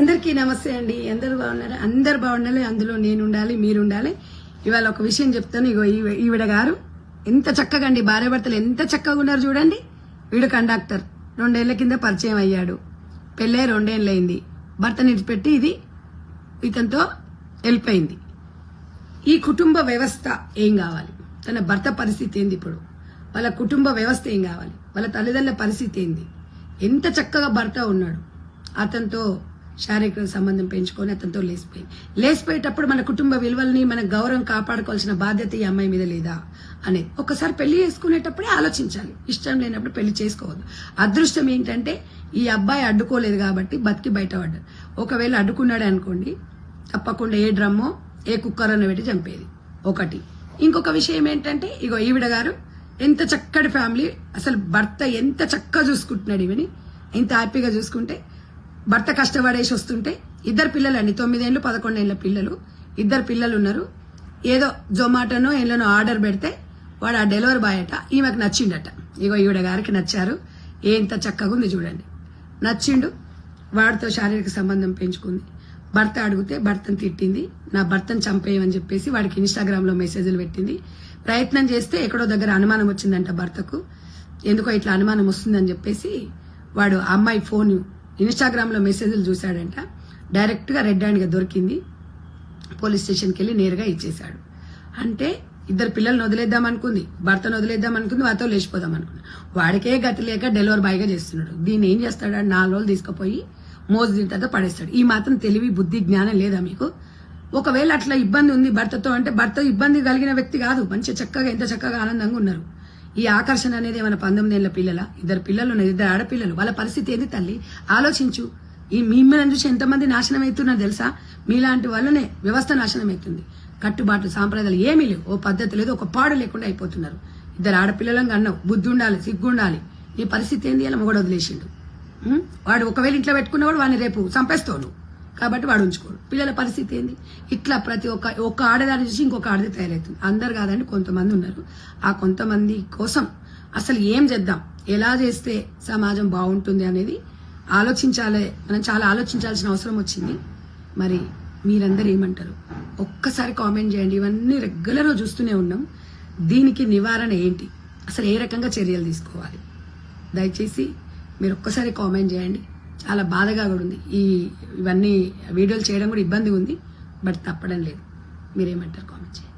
అందరికీ నమస్తే అండి. అందరు బాగున్నారు? అందరు బాగుండాలి, అందులో నేను ఉండాలి, మీరు ఉండాలి. ఇవాళ ఒక విషయం చెప్తాను. ఇగో ఈవిడ గారు ఎంత చక్కగా అండి, భార్యాభర్తలు ఎంత చక్కగా ఉన్నారు చూడండి. వీడు కండక్టర్, 2 ఏళ్ల కింద పరిచయం అయ్యాడు, పెళ్ళై 2 ఏళ్ళైంది, భర్తని విడిచిపెట్టి ఇది ఇతనితో వెళ్ళిపోయింది. ఈ కుటుంబ వ్యవస్థ ఏం కావాలి? తన భర్త పరిస్థితి ఏంది? ఇప్పుడు వాళ్ళ కుటుంబ వ్యవస్థ ఏం కావాలి? వాళ్ళ తల్లిదండ్రుల పరిస్థితి ఏంది? ఎంత చక్కగా భర్త ఉన్నాడు, అతనితో శారీరక సంబంధం పెంచుకొని అతనితో లేచిపోయేటప్పుడు మన కుటుంబ విలువల్ని, మన గౌరవం కాపాడుకోవాల్సిన బాధ్యత ఈ అమ్మాయి మీద లేదా అనేది ఒకసారి పెళ్లి చేసుకునేటప్పుడే ఆలోచించాలి. ఇష్టం లేనప్పుడు పెళ్లి చేసుకోవద్దు. అదృష్టం ఏంటంటే ఈ అబ్బాయి అడ్డుకోలేదు కాబట్టి బతికి బయటపడ్డాడు. ఒకవేళ అడ్డుకున్నాడే అనుకోండి, తప్పకుండా ఏ డ్రమ్మో ఏ కుక్కరన్న పెట్టి చంపేది ఒకటి. ఇంకొక విషయం ఏంటంటే, ఇగో ఈవిడ గారు ఎంత చక్కటి ఫ్యామిలీ, అసలు భర్త ఎంత చక్కగా చూసుకుంటున్నాడు, ఈవిని ఎంత హ్యాపీగా చూసుకుంటే. భర్త కష్టపడేసి వస్తుంటే, 2 పిల్లలండి, 9 ఏళ్ళు 11 ఏళ్ల పిల్లలు, 2 పిల్లలు ఉన్నారు. ఏదో జొమాటోనో ఏళ్ళనో ఆర్డర్ పెడితే వాడు ఆ డెలివరీ బాయ్ అట ఈమెకు నచ్చిండట. ఇగో ఈవిడ గారికి నచ్చారు, ఎంత చక్కగా ఉంది చూడండి. నచ్చిండు, వాడితో శారీరక సంబంధం పెంచుకుంది. భర్త అడిగితే భర్తను తిట్టింది, నా భర్తను చంపేయమని చెప్పేసి వాడికి ఇన్స్టాగ్రామ్ లో మెసేజ్లు పెట్టింది. ప్రయత్నం చేస్తే ఎక్కడో దగ్గర అనుమానం వచ్చిందంట భర్తకు. ఎందుకో ఇట్లా అనుమానం వస్తుందని చెప్పేసి వాడు అమ్మాయి ఫోన్ ఇన్స్టాగ్రామ్ లో మెసేజ్లు చూశాడంట. డైరెక్ట్ గా రెడ్ హ్యాండ్ గా దొరికింది. పోలీస్ స్టేషన్కి వెళ్లి నేరుగా ఇచ్చేశాడు. అంటే 2 పిల్లల్ని వదిలేద్దాం అనుకుంది, భర్తను వదిలేద్దాం అనుకుంది, వాతో లేచిపోదాం అనుకుంది. వాడికే గతి లేక డెలివరీ బాయ్ గా చేస్తున్నాడు. దీన్ని ఏం చేస్తాడు? 4 రోజులు తీసుకుపోయి మోజు తింటే పడేస్తాడు. ఈ మాత్రం తెలివి బుద్ధి జ్ఞానం లేదా మీకు? ఒకవేళ అట్లా ఇబ్బంది ఉంది భర్తతో అంటే, భర్త ఇబ్బంది కలిగిన వ్యక్తి కాదు, మంచి చక్కగా ఎంత చక్కగా ఆనందంగా ఉన్నారు. ఈ ఆకర్షణ అనేది ఏమైనా 19 ఏళ్ల పిల్లల? 2 పిల్లలు ఉన్నారు, 2 ఆడపిల్లలు. వాళ్ళ పరిస్థితి ఏంది తల్లి? ఆలోచించు. ఈ మిమ్మల్ని చూసి ఎంతమంది నాశనం అవుతున్నారు తెలుసా? మీలాంటి వల్లనే వ్యవస్థ నాశనం అవుతుంది. కట్టుబాట్లు సాంప్రదాయాలు ఏమీ లేవు, ఓ పద్ధతి లేదు, ఒక పాడు లేకుండా అయిపోతున్నారు. 2 ఆడపిల్లలను అన్నావు, బుద్ధి ఉండాలి, సిగ్గు ఉండాలి. నీ పరిస్థితి ఏంది? అలా మొగడు వదిలేసిండు. వాడు ఒకవేళ ఇంట్లో పెట్టుకున్నవాడు వాడిని రేపు చంపేస్తావు నువ్వు, కాబట్టి వాడు ఉంచుకోడు. పిల్లల పరిస్థితి ఏంది? ఇట్లా ప్రతి ఒక్క ఆడదాన్ని చూసి ఇంకొక ఆడది తయారవుతుంది. అందరు కాదండి, కొంతమంది ఉన్నారు. ఆ కొంతమంది కోసం అసలు ఏం చేద్దాం, ఎలా చేస్తే సమాజం బాగుంటుంది అనేది ఆలోచించాలి. మనం చాలా ఆలోచించాల్సిన అవసరం వచ్చింది. మరి మీరందరూ ఏమంటారు? ఒక్కసారి కామెంట్ చేయండి. ఇవన్నీ రెగ్యులర్గా చూస్తూనే ఉన్నాం. దీనికి నివారణ ఏంటి? అసలు ఏ రకంగా చర్యలు తీసుకోవాలి? దయచేసి మీరు ఒక్కసారి కామెంట్ చేయండి. చాలా బాధగా కూడా ఉంది. ఇవన్నీ వీడియోలు చేయడం కూడా ఇబ్బంది ఉంది, బట్ తప్పడం లేదు. మీరేమంటారు? కామెంట్ చేయండి.